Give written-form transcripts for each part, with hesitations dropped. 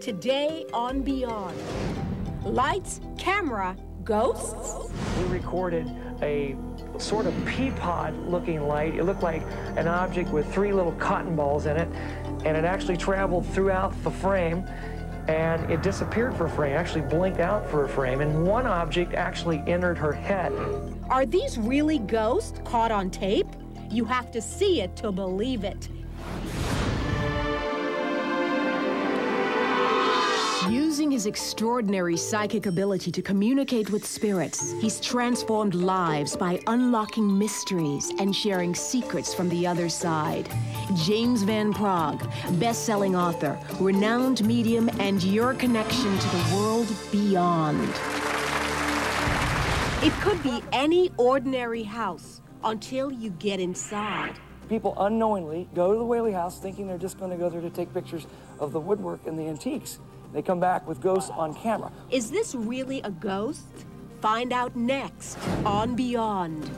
Today on Beyond. Lights, camera, ghosts? We recorded a sort of pea pod-looking light. It looked like an object with 3 little cotton balls in it, and it actually traveled throughout the frame, and it disappeared for a frame, actually blinked out for a frame, and one object actually entered her head. Are these really ghosts caught on tape? You have to see it to believe it. Using his extraordinary psychic ability to communicate with spirits, he's transformed lives by unlocking mysteries and sharing secrets from the other side. James Van Praagh, best-selling author, renowned medium, and your connection to the world beyond. It could be any ordinary house until you get inside. People unknowingly go to the Whaley house thinking they're just going to go there to take pictures of the woodwork and the antiques. They come back with ghosts on camera. Is this really a ghost? Find out next on Beyond.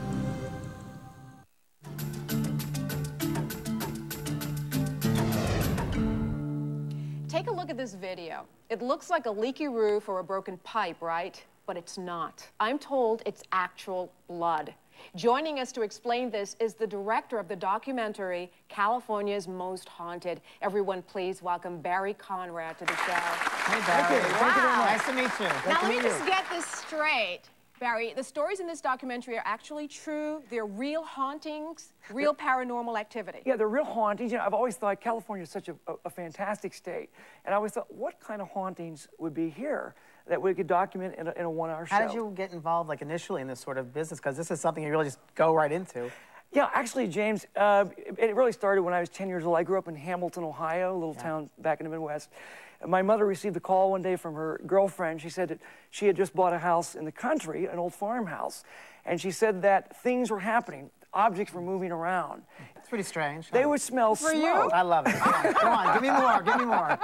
Take a look at this video. It looks like a leaky roof or a broken pipe, right? But it's not. I'm told it's actual blood. Joining us to explain this is the director of the documentary, California's Most Haunted. Everyone, please welcome Barry Conrad to the show. Hey, Barry. Wow. Thank you very much. Nice to meet you. Now, let me just get this straight. Barry, the stories in this documentary are actually true. They're real hauntings, real paranormal activity. Yeah, they're real hauntings. You know, I've always thought California is such a fantastic state. And I always thought, what kind of hauntings would be here that we could document in a one-hour show? How did you get involved, like, initially in this sort of business? Because this is something you really just go right into. Yeah, actually, James, it really started when I was 10 years old. I grew up in Hamilton, Ohio, a little town back in the Midwest. My mother received a call one day from her girlfriend. She said that she had just bought a house in the country, an old farmhouse. And she said that things were happening. Objects were moving around. It's pretty strange. They would smell smoke. you? I love it. Yeah. Come on, give me more, give me more.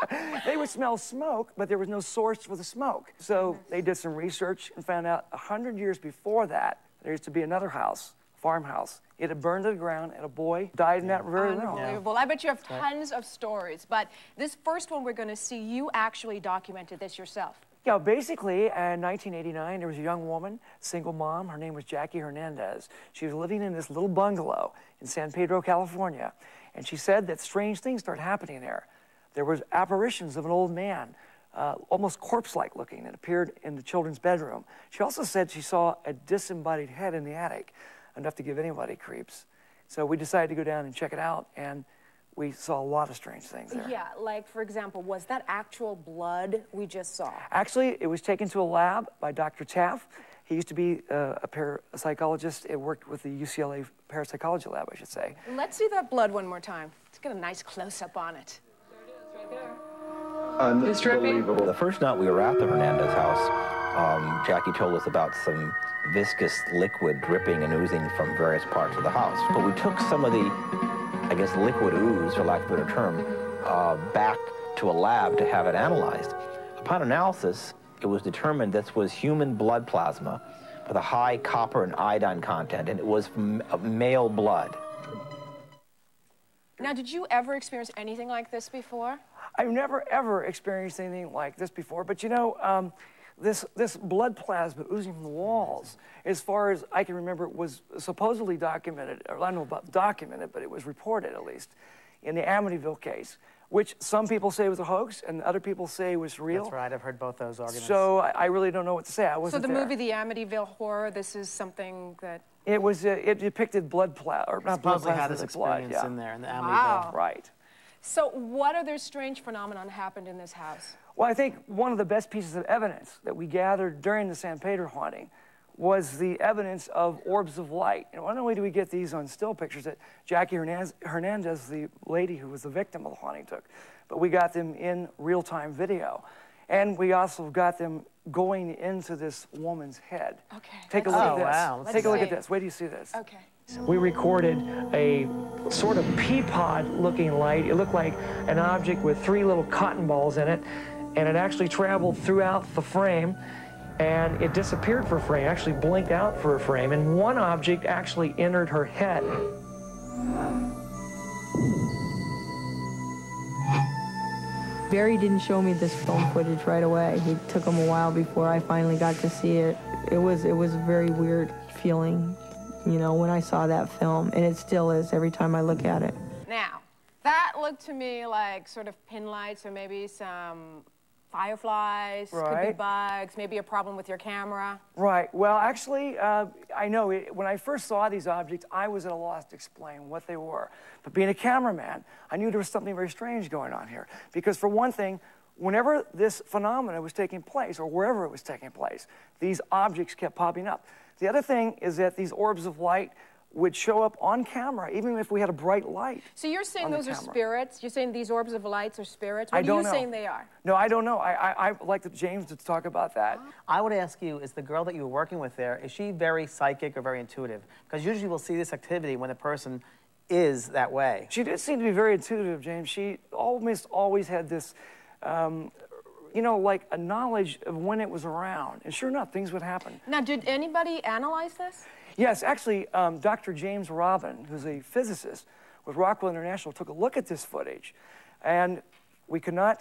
They would smell smoke, but there was no source for the smoke. So they did some research and found out 100 years before that, there used to be another house, farmhouse. It had burned to the ground, and a boy died in that very room. Unbelievable. I bet you have tons of stories, but this first one we're going to see, you actually documented this yourself. Yeah, basically, in 1989, there was a young woman, single mom. Her name was Jackie Hernandez. She was living in this little bungalow in San Pedro, California, and she said that strange things started happening there. There was apparitions of an old man, almost corpse-like looking, that appeared in the children's bedroom. She also said she saw a disembodied head in the attic, enough to give anybody creeps. So we decided to go down and check it out, and we saw a lot of strange things there. Yeah, like, for example, was that actual blood we just saw? Actually, it was taken to a lab by Dr. Taff. He used to be a parapsychologist. It worked with the UCLA parapsychology lab, I should say. Let's see that blood one more time. Let's get a nice close-up on it. There it is, right there. It's unbelievable. The first night we were at the Hernandez house, Jackie told us about some viscous liquid dripping and oozing from various parts of the house. But we took some of the, I guess, liquid ooze, for lack of a better term, back to a lab to have it analyzed. Upon analysis, it was determined this was human blood plasma with a high copper and iodine content, and it was from male blood. Now, did you ever experience anything like this before? I've never, ever experienced anything like this before, but you know, this blood plasma oozing from the walls, as far as I can remember, was supposedly documented, or I don't know about documented, but it was reported at least, in the Amityville case, which some people say was a hoax and other people say was real. That's right, I've heard both those arguments. So I really don't know what to say. I wasn't So the there. movie The Amityville Horror, this is something that... It was, it depicted blood plasma, or not blood Supposedly plasma, had this blood, experience in there, in the Amityville. Wow. Right. So what other strange phenomenon happened in this house? Well, I think one of the best pieces of evidence that we gathered during the San Pedro haunting was the evidence of orbs of light. And not only do we get these on still pictures that Jackie Hernandez, the lady who was the victim of the haunting, took, but we got them in real-time video. And we also got them going into this woman's head. Okay. Take a look at this. Wow. Take a look at this. Wait till you see this. Okay. We recorded a sort of pea pod-looking light. It looked like an object with 3 little cotton balls in it, and it actually traveled throughout the frame, and it disappeared for a frame, actually blinked out for a frame, and one object actually entered her head. Barry didn't show me this film footage right away. It took him a while before I finally got to see it. It was a very weird feeling, you know, when I saw that film, and it still is every time I look at it. Now, that looked to me like sort of pin lights or maybe some fireflies, could be bugs, maybe a problem with your camera. Right. Well, actually, I know when I first saw these objects, I was at a loss to explain what they were. But being a cameraman, I knew there was something very strange going on here. Because for one thing, whenever this phenomena was taking place, or wherever it was taking place, these objects kept popping up. The other thing is that these orbs of light would show up on camera, even if we had a bright light. So you're saying those are spirits? You're saying these orbs of lights are spirits? What I don't are you know. saying they are? No, I don't know. I'd like James to talk about that. I would ask you, is the girl that you were working with there, is she very psychic or very intuitive? Because usually we'll see this activity when the person is that way. She did seem to be very intuitive, James. She almost always had this, you know, like a knowledge of when it was around. And sure enough, things would happen. Now, did anybody analyze this? Yes, actually, Dr. James Robin, who's a physicist with Rockwell International, took a look at this footage, and we could not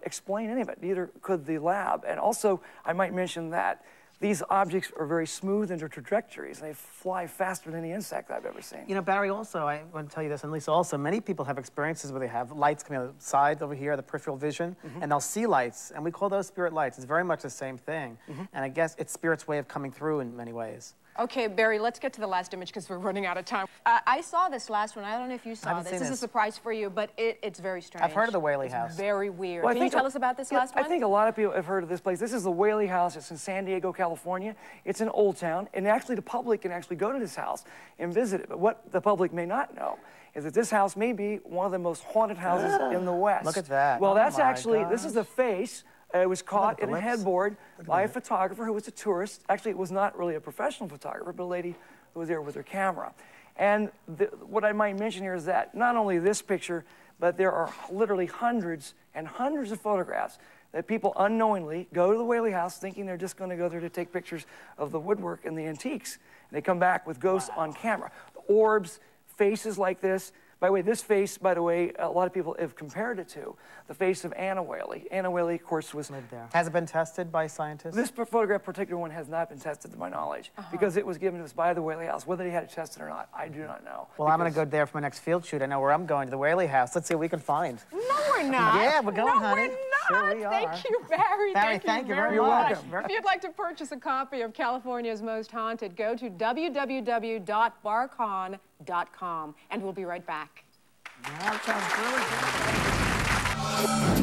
explain any of it, neither could the lab. And also, I might mention that these objects are very smooth in their trajectories, and they fly faster than any insect I've ever seen. You know, Barry, also, I want to tell you this, and Lisa also, many people have experiences where they have lights coming out of the side over here, the peripheral vision, and they'll see lights, and we call those spirit lights. It's very much the same thing, and I guess it's spirit's way of coming through in many ways. Okay, Barry, let's get to the last image because we're running out of time. I saw this last one. I don't know if you saw this. This is a surprise for you, but it's very strange. I've heard of the Whaley House. Very weird. Well, Can you tell us about this last one? I think a lot of people have heard of this place. This is the Whaley House. It's in San Diego, California. It's in Old Town, and actually the public can actually go to this house and visit it. But what the public may not know is that this house may be one of the most haunted houses in the West. Look at that. Well, that's actually, gosh. this is the face. It was caught in a headboard by a photographer who was a tourist. Actually, it was not really a professional photographer, but a lady who was there with her camera. And what I might mention here is that not only this picture, but there are literally hundreds and hundreds of photographs that people unknowingly go to the Whaley House thinking they're just going to go there to take pictures of the woodwork and the antiques. And they come back with ghosts on camera. The orbs, faces like this. By the way, this face, by the way, a lot of people have compared it to the face of Anna Whaley. Anna Whaley, of course, was lived there. Has it been tested by scientists? This photograph, particular one, has not been tested to my knowledge because it was given to us by the Whaley House. Whether they had it tested or not, I do not know. Well, I'm going to go there for my next field shoot. I know where I'm going, to the Whaley House. Let's see what we can find. No, we're not. Yeah, we're going, honey. No, we're not. Sure we are. Thank you, Barry. Barry, thank you very You're much. welcome. If you'd like to purchase a copy of California's Most Haunted, go to www.barcon.com, and we'll be right back. That sounds really good.